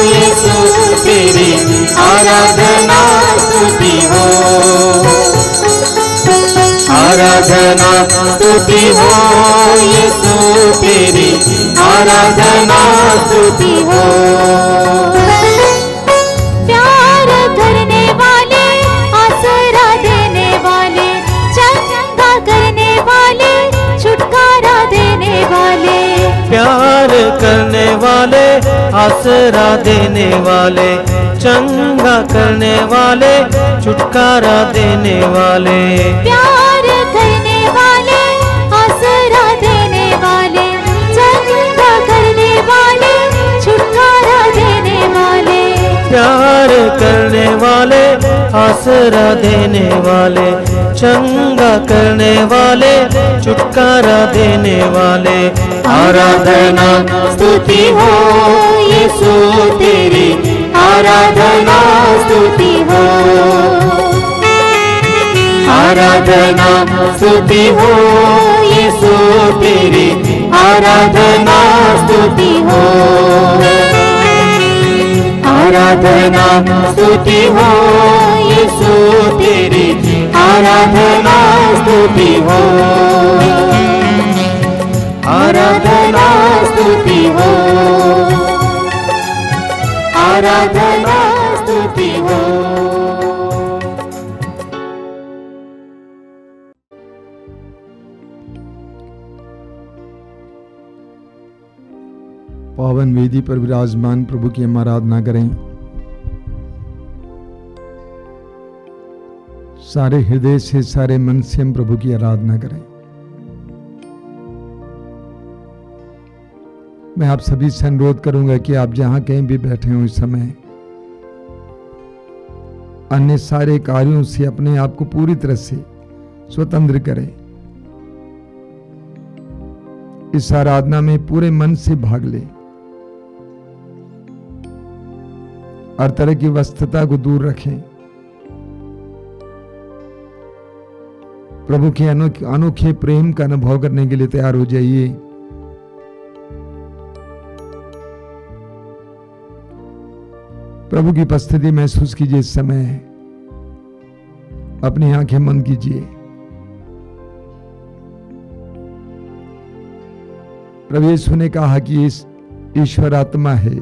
यीशु तेरी, आराधना स्तुति हो, आराधना स्तुति हो यीशु तेरी, आराधना स्तुति हो। प्यार करने वाले, आसरा देने वाले, चंगा करने वाले, छुटकारा देने वाले।
प्यार करने वाले, आसरा देने वाले, चंगा करने वाले, छुटकारा देने वाले।
प्यार करने वाले, आसरा देने वाले, चंगा करने वाले, छुटकारा देने वाले।
प्यार करने वाले, आसरा देने वाले, चंगा करने वाले, छुटकारा देने वाले।
आराधना स्तुति हो यीशु तेरी, आराधना स्तुति हो, आराधना स्तुति हो यीशु तेरी, आराधना स्तुति हो, आराधना स्तुति हो यीशु तेरी, आराधना स्तुति हो, आराधना स्तुति हो, आराधना स्तुति हो।
पावन वेदी पर विराजमान प्रभु की हम आराधना करें। सारे हृदय से, सारे मन से हम प्रभु की आराधना करें। मैं आप सभी से अनुरोध करूंगा कि आप जहां कहीं भी बैठे हो इस समय अन्य सारे कार्यों से अपने आप को पूरी तरह से स्वतंत्र करें। इस आराधना में पूरे मन से भाग लें। हर तरह की वस्तुता को दूर रखें। प्रभु के अनोखे प्रेम का अनुभव करने के लिए तैयार हो जाइए। प्रभु की उपस्थिति महसूस कीजिए। इस समय अपनी आंखें बंद कीजिए। प्रभु यीशु ने कहा कि इस ईश्वर आत्मा है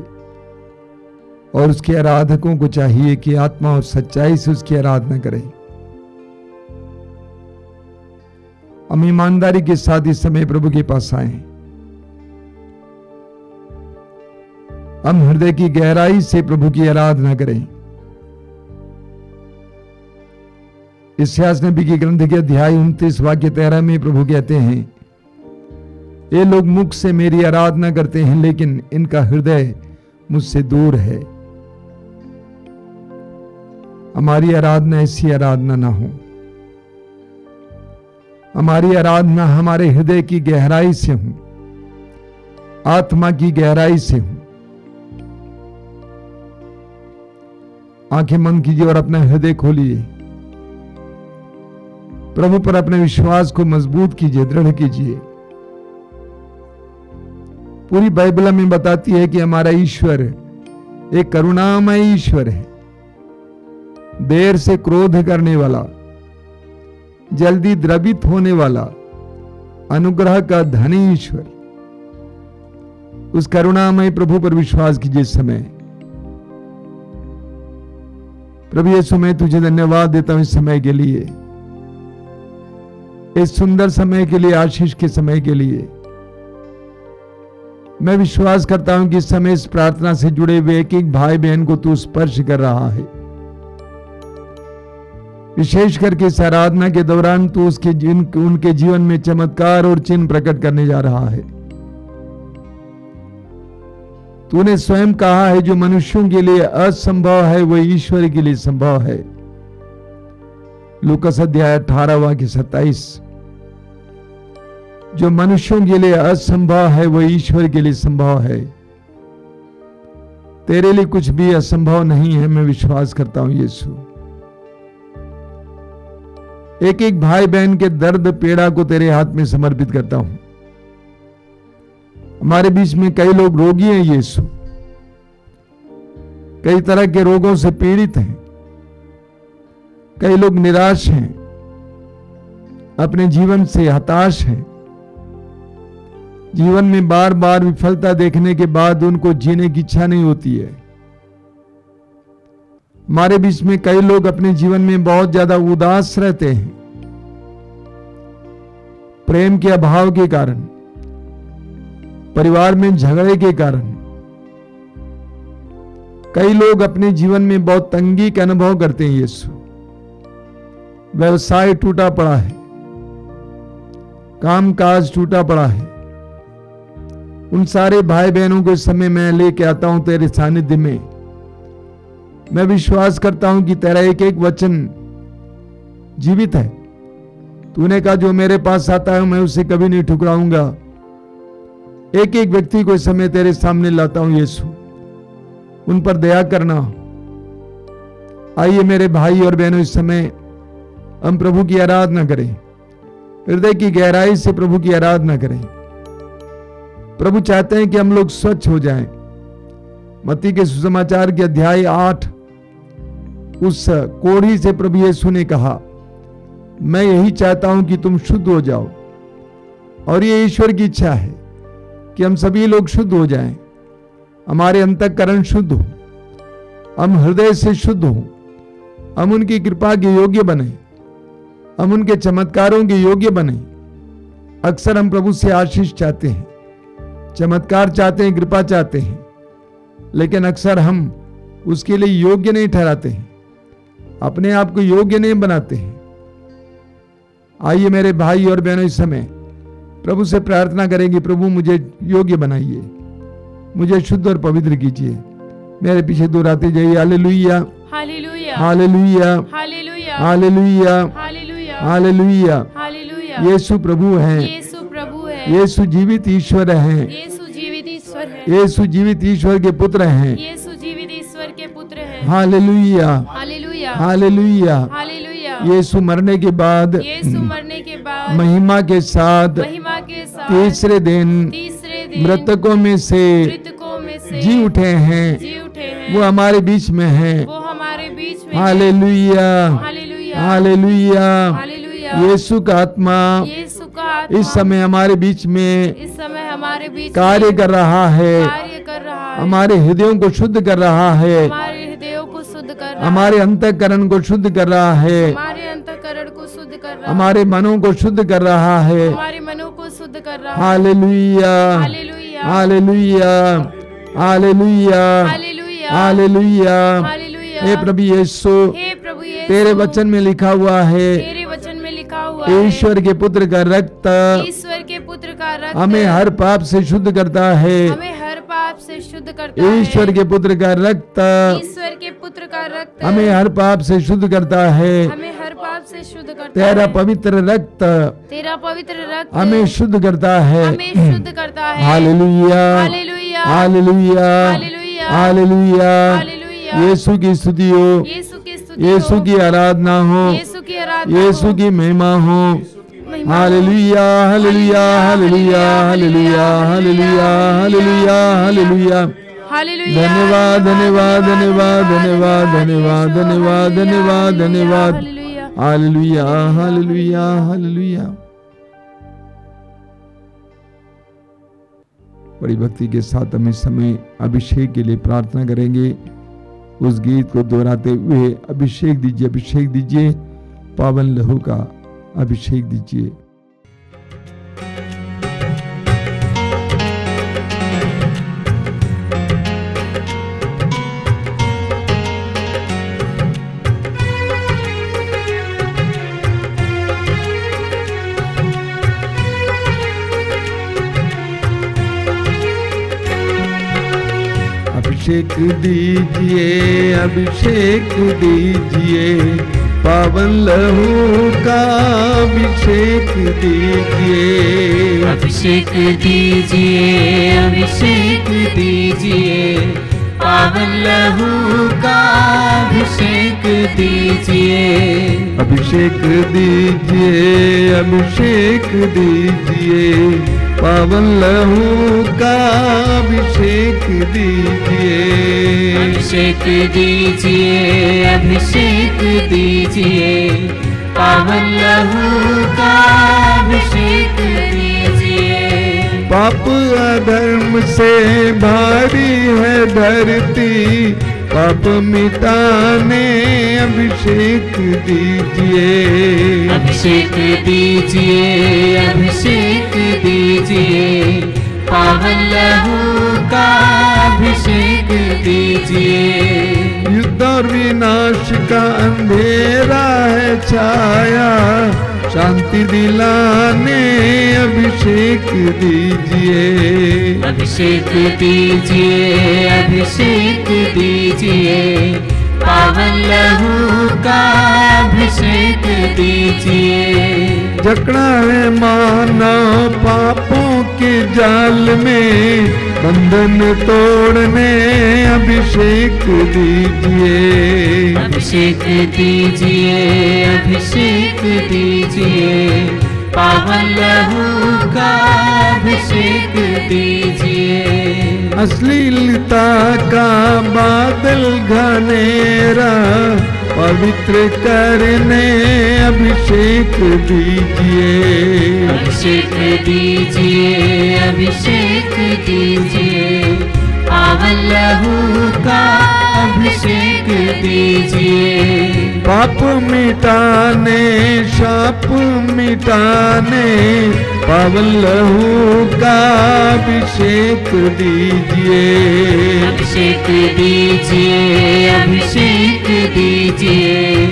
और उसके आराधकों को चाहिए कि आत्मा और सच्चाई से उसकी आराधना करें। हम ईमानदारी के साथ इस समय प्रभु के पास आए। हम हृदय की गहराई से प्रभु की आराधना करें। इस्यास नबी की ग्रंथ के अध्याय 29 वाक्य 13 में प्रभु कहते हैं, ये लोग मुख से मेरी आराधना करते हैं लेकिन इनका हृदय मुझसे दूर है। हमारी आराधना ऐसी आराधना ना हो। हमारी आराधना हमारे हृदय की गहराई से हो, आत्मा की गहराई से हो। आंखें बंद कीजिए और अपना हृदय खोलिए। प्रभु पर अपने विश्वास को मजबूत कीजिए, दृढ़ कीजिए। पूरी बाइबल में बताती है कि हमारा ईश्वर एक करुणामय ईश्वर है, देर से क्रोध करने वाला, जल्दी द्रवित होने वाला, अनुग्रह का धनी ईश्वर। उस करुणामय प्रभु पर विश्वास कीजिए। इस समय प्रभु यीशु मैं तुझे धन्यवाद देता हूं इस समय के लिए, इस सुंदर समय के लिए, आशीष के समय के लिए। मैं विश्वास करता हूं कि इस समय इस प्रार्थना से जुड़े हुए एक एक भाई बहन को तू स्पर्श कर रहा है। विशेष करके इस आराधना के दौरान तू उनके जीवन में चमत्कार और चिन्ह प्रकट करने जा रहा है। तूने स्वयं कहा है जो मनुष्यों के लिए असंभव है वह ईश्वर के लिए संभव है। लूकास अध्याय 18 वाक्य 27। जो मनुष्यों के लिए असंभव है वह ईश्वर के लिए संभव है। तेरे लिए कुछ भी असंभव नहीं है। मैं विश्वास करता हूं यीशु। एक एक भाई बहन के दर्द पीड़ा को तेरे हाथ में समर्पित करता हूं। हमारे बीच में कई लोग रोगी हैं यीशु, कई तरह के रोगों से पीड़ित हैं, कई लोग निराश हैं, अपने जीवन से हताश हैं, जीवन में बार बार विफलता देखने के बाद उनको जीने की इच्छा नहीं होती है। हमारे बीच में कई लोग अपने जीवन में बहुत ज्यादा उदास रहते हैं, प्रेम के अभाव के कारण, परिवार में झगड़े के कारण। कई लोग अपने जीवन में बहुत तंगी का अनुभव करते हैं यीशु। व्यवसाय टूटा पड़ा है, कामकाज टूटा पड़ा है। उन सारे भाई बहनों को इस समय मैं लेके आता हूं तेरे सानिध्य में। मैं विश्वास करता हूं कि तेरा एक एक वचन जीवित है। तूने कहा जो मेरे पास आता है मैं उसे कभी नहीं ठुकराऊंगा। एक एक व्यक्ति को इस समय तेरे सामने लाता हूं यीशु, उन पर दया करना। आइए मेरे भाई और बहनों, इस समय हम प्रभु की आराधना करें, हृदय की गहराई से प्रभु की आराधना करें। प्रभु चाहते हैं कि हम लोग स्वच्छ हो जाएं। मत्ती के सुसमाचार के अध्याय 8 उस कोढ़ी से प्रभु यीशु ने कहा, मैं यही चाहता हूं कि तुम शुद्ध हो जाओ। और ये ईश्वर की इच्छा है कि हम सभी लोग शुद्ध हो जाएं, हमारे अंतःकरण शुद्ध हो, हम हृदय से शुद्ध हो, हम उनकी कृपा के योग्य बने, हम उनके चमत्कारों के योग्य बने। अक्सर हम प्रभु से आशीष चाहते हैं, चमत्कार चाहते हैं, कृपा चाहते हैं, लेकिन अक्सर हम उसके लिए योग्य नहीं ठहराते हैं, अपने आप को योग्य नहीं बनाते हैं। आइए मेरे भाई और बहनों, इस समय प्रभु से प्रार्थना करेंगे, प्रभु मुझे योग्य बनाइए, मुझे शुद्ध और पवित्र कीजिए। मेरे पीछे दोहराते जाइए, hallelujah,
hallelujah,
hallelujah,
hallelujah,
hallelujah,
hallelujah,
hallelujah.
Hallelujah.
Yeshu प्रभु हैं,
यीशु प्रभु है,
यीशु जीवित ईश्वर हैं,
यीशु जीवित ईश्वर है,
यीशु जीवित ईश्वर के पुत्र हैं।
यीशु जीवित ईश्वर के पुत्र हैं।
Hallelujah,
hallelujah,
hallelujah.
हालेलुया।
यीशु मरने के बाद,
यीशु मरने के बाद
महिमा के साथ
महिमा के साथ
तीसरे दिन मृतकों में से जी उठे हैं,
जी उठे हैं।
वो हमारे बीच में हैं।
वो हमारे बीच में
हालेलुया,
हालेलुया,
हालेलुया।
हालेलुया।
यीशु का आत्मा
यीशु का आत्मा
इस समय हमारे बीच में
इस समय हमारे बीच
कार्य कर रहा है,
कार्य कर रहा है,
हमारे हृदयों को शुद्ध कर रहा है,
हमारे हृदयों को शुद्ध कर रहा है,
हमारे अंतःकरण को शुद्ध कर रहा है,
हमारे अंतःकरण को शुद्ध कर रहा है,
हमारे मनों को शुद्ध कर रहा है।
हमारे मनों को शुद्ध कर रहा है।
Hallelujah,
hallelujah,
hallelujah, hallelujah,
hallelujah,
hallelujah.
Hallelujah.
हे प्रभु यीशु,
हे प्रभु यीशु,
तेरे वचन में लिखा हुआ है,
तेरे वचन में लिखा हुआ है,
ईश्वर के पुत्र का रक्त
ईश्वर के पुत्र का रक्त
हमें हर पाप से शुद्ध करता है।
हमें हर पाप से शुद्ध करता है।
ईश्वर के पुत्र का रक्त
ईश्वर के पुत्र का रक्त
हमें हर पाप से शुद्ध करता है।
हमें हर पाप से शुद्ध करता
तेरा
है।
पवित्र रक्त
तेरा पवित्र रक्त
हमें शुद्ध करता है।
हमें शुद्ध करता है।
Hallelujah,
hallelujah,
hallelujah,
hallelujah,
hallelujah.
Hallelujah.
Yeshu की स्तुति हो,
यीशु की स्तुति
यीशु
हो,
की आराधना हो,
यीशु की आराधना
यीशु
हो,
की महिमा हो।
महिमा हो।
Hallelujah, hallelujah, hallelujah, hallelujah, hallelujah, hallelujah, hallelujah.
Hallelujah.
धन्यवाद, धन्यवाद, धन्यवाद, धन्यवाद, धन्यवाद, धन्यवाद, धन्यवाद, धन्यवाद।
हालेलुया।
Hallelujah, hallelujah, hallelujah. बड़ी भक्ति के साथ हम इस समय अभिषेक के लिए प्रार्थना करेंगे। उस गीत को दोहराते हुए अभिषेक दीजिए, अभिषेक दीजिए, पावन लहू का अभिषेक दीजिए। अभिषेक दीजिए, अभिषेक दीजिए, पावन लहू का अभिषेक दीजिए।
अभिषेक दीजिए, अभिषेक दीजिए, पावन लहू का अभिषेक दीजिए।
अभिषेक दीजिए, अभिषेक दीजिए, पावन लहू का अभिषेक दीजिए।
अभिषेक दीजिए, अभिषेक दीजिए, पावन लहू का अभिषेक दीजिए।
पाप अधर्म से भारी है धरती, पाप मिटाने अभिषेक दीजिए।
अभिषेक दीजिए, अभिषेक दीजिए, पावन लहू का अभिषेक दीजिए।
युद्ध और विनाश का अंधेरा है छाया, शांति दिलाने अभिषेक दीजिए।
अभिषेक दीजिए, अभिषेक दीजिए, पावन लहू का अभिषेक दीजिए।
जकड़ा है मानव पापों के जाल में, बंधन तोड़ने अभिषेक दीजिए।
अभिषेक दीजिए, अभिषेक दीजिए, पावन लहू का अभिषेक दीजिए।
अश्लीलता का बादल घनेरा पवित्र करने अभिषेक दीजिए।
अभिषेक दीजिए, अभिषेक दीजिए, पावन लहू का अभिषेक दीजिए।
पाप मिटाने, शाप मिटाने, पावन लहू का अभिषेक दीजिए।
अभिषेक दीजिए, अभिषेक दीजिए,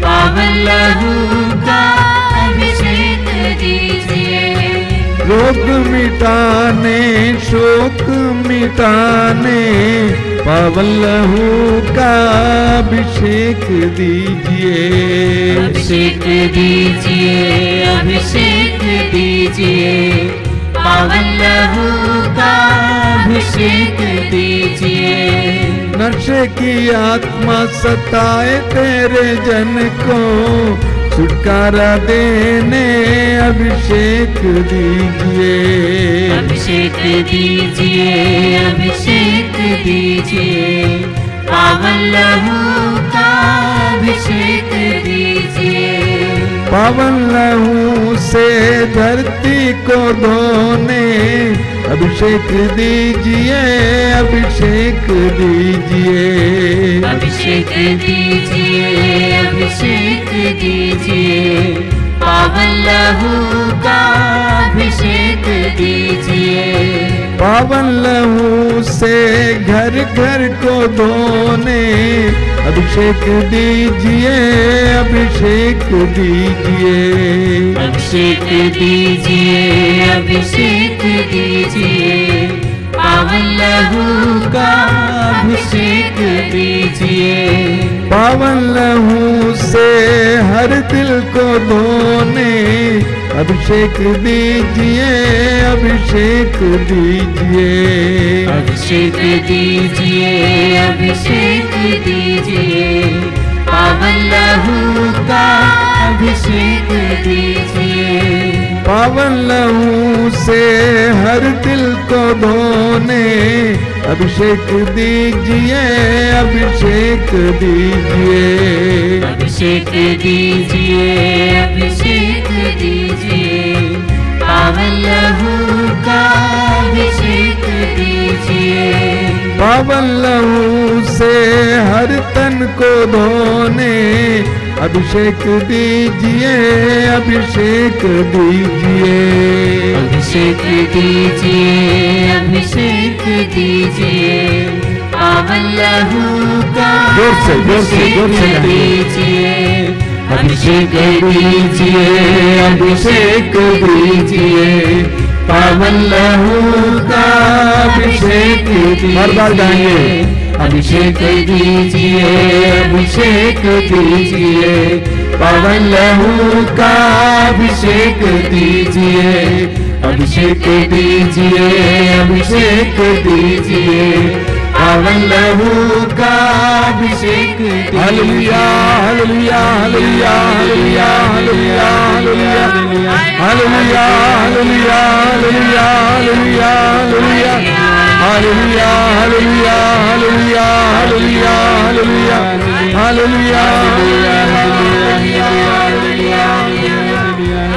पावन लहू का अभिषेक दीजिए।
रोग मिटाने, शोक मिटाने, पावन लहू का अभिषेक दीजिए।
अभिषेक दीजिए, अभिषेक दीजिए, पावन लहू का अभिषेक दीजिए।
नशे की आत्मा सताए तेरे जन को, छुटकारा देने अभिषेक दीजिए।
अभिषेक दीजिए, अभिषेक दीजिए, पावन लहू का अभिषेक दीजिए।
पावन लहू से धरती को धोने अभिषेक दीजिए, अभिषेक दीजिए।
अभिषेक दीजिए, अभिषेक दीजिए, पावन लहू का अभिषेक दीजिए।
पावन लहू से घर घर को धोने अभिषेक दीजिए, अभिषेक दीजिए।
अभिषेक दीजिए, अभिषेक दीजिए, पावन लहू का अभिषेक दीजिए।
पावन लहू से हर दिल को धोने अभिषेक दीजिए, अभिषेक दीजिए।
अभिषेक दीजिए, अभिषेक दीजिए, पावन लहू का अभिषेक दीजिए।
पावन लहू से हर दिल को धोने अभिषेक दीजिए, अभिषेक दीजिए।
अभिषेक दीजिए, अभिषेक दीजिए, पावन लहू का अभिषेक दीजिए।
पावन लहू से हर तन को धोने अभिषेक दीजिए, अभिषेक दीजिए।
अभिषेक दीजिए, अभिषेक दीजिए, पावन लहू का अभिषेक दीजिए। अभिषेक दीजिए, अभिषेक दीजिए, पावन लहू का अभिषेक दीजिए। अभिषेक दीजिए, अभिषेक दीजिए, पावन लहू का अभिषेक दीजिए। अभिषेक दीजिए, अभिषेक दीजिए, पावन लहू का अभिषेक कीजिए।
Hallelujah hallelujah hallelujah hallelujah hallelujah hallelujah hallelujah hallelujah hallelujah hallelujah hallelujah hallelujah hallelujah hallelujah hallelujah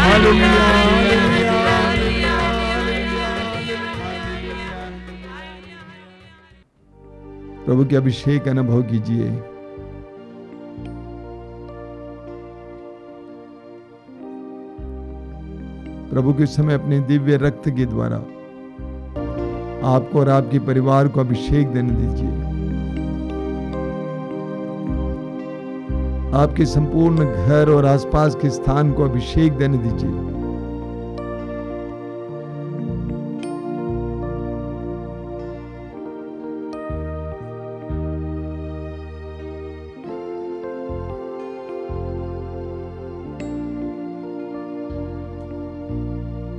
hallelujah. प्रभु के अभिषेक अनुभव कीजिए। प्रभु के समय अपने दिव्य रक्त के द्वारा आपको और आपके परिवार को अभिषेक देने दीजिए। आपके संपूर्ण घर और आसपास के स्थान को अभिषेक देने दीजिए।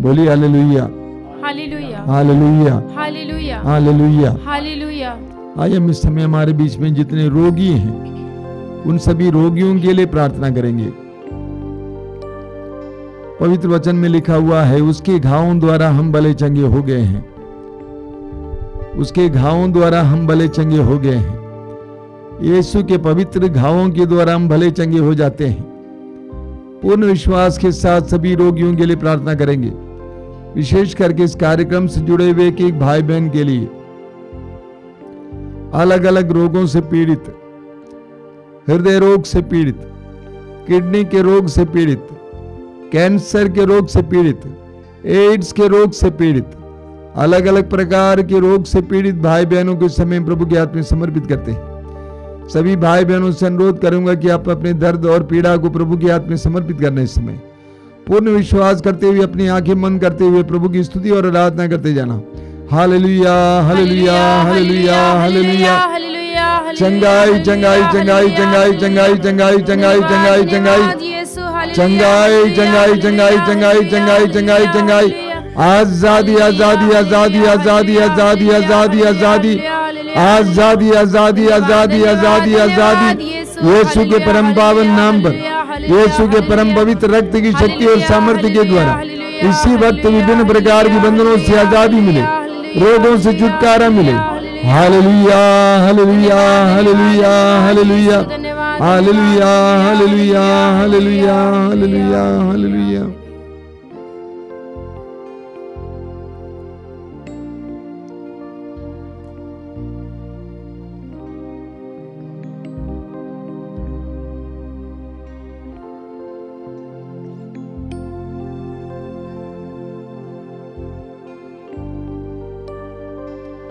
बोलिए hallelujah
hallelujah
hallelujah
hallelujah
hallelujah.
Hallelujah.
आइए हम इस समय हमारे बीच में जितने रोगी हैं उन सभी रोगियों के लिए प्रार्थना करेंगे। पवित्र वचन में लिखा हुआ है, उसके घावों द्वारा हम भले चंगे हो गए हैं। उसके घावों द्वारा हम भले चंगे हो गए हैं। यीशु के पवित्र घावों के द्वारा हम भले चंगे हो जाते हैं। पूर्ण विश्वास के साथ सभी रोगियों के लिए प्रार्थना करेंगे, विशेष करके इस कार्यक्रम से जुड़े हुए एक एक भाई बहन के लिए। अलग अलग रोगों से पीड़ित, हृदय रोग से पीड़ित, किडनी के रोग से पीड़ित, कैंसर के रोग से पीड़ित, एड्स के रोग से पीड़ित, अलग अलग प्रकार के रोग से पीड़ित भाई बहनों के समय प्रभु के हाथ में समर्पित करते हैं। सभी भाई बहनों से अनुरोध करूंगा कि आप अपने दर्द और पीड़ा को प्रभु के हाथ में समर्पित करने इस समय पूर्ण विश्वास करते हुए अपनी आंखें बंद करते हुए प्रभु की स्तुति और आराधना करते जाना। Hallelujah hallelujah hallelujah hallelujah. चंगाई चंगाई चंगाई चंगाई चंगाई चंगाई चंगाई चंगाई चंगाई चंगाई चंगाई चंगाई चंगाई चंगाई चंगाई चंगाई। आजादी आजादी आजादी आजादी आजादी आजादी आजादी आजादी आजादी आजादी आजादी आजादी। यीशु के परम पावन नाम पर, यीशु के परम पवित्र रक्त की शक्ति और सामर्थ्य के द्वारा इसी वक्त विभिन्न प्रकार की बंधनों से आजादी मिले, रोगों से छुटकारा मिले। Hallelujah hallelujah hallelujah hallelujah hallelujah hallelujah hallelujah hallelujah hallelujah.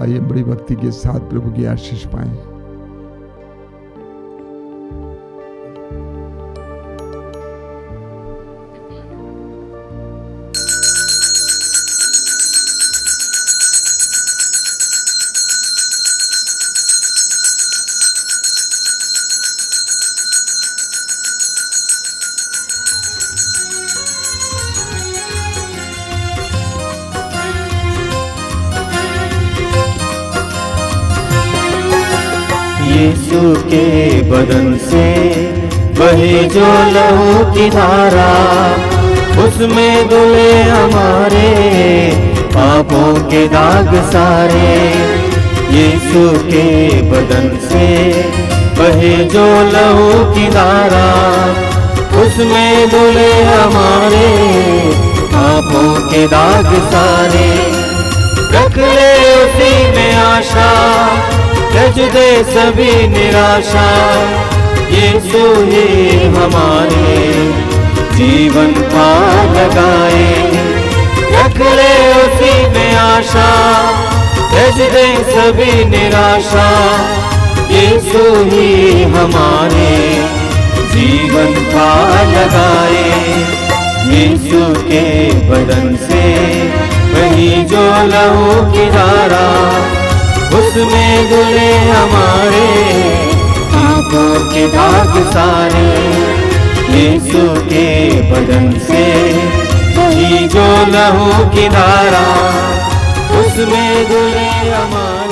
आइए बड़ी भक्ति के साथ प्रभु की आशीष पाएं।
यीशु के बदन से बहे जो लहू की धारा, उसमें धुले हमारे पापों के दाग सारे। यीशु के बदन से बहे जो लहू की धारा, उसमें धुले हमारे पापों के दाग सारे। रख ले उसी में आशा, त्यज दे सभी निराशा। यीशु ही हमारे जीवन पार लगाए। रख ले उसी में आशा, त्यज दे सभी निराशा। यीशु ही हमारे जीवन पार लगाए। यीशु के बदन से वही जो लहू की धारा, उसमें धुले हमारे पापों के दाग सारे। यीशु के बदन से वही जो लहू की धारा, उसमें धुले हमारे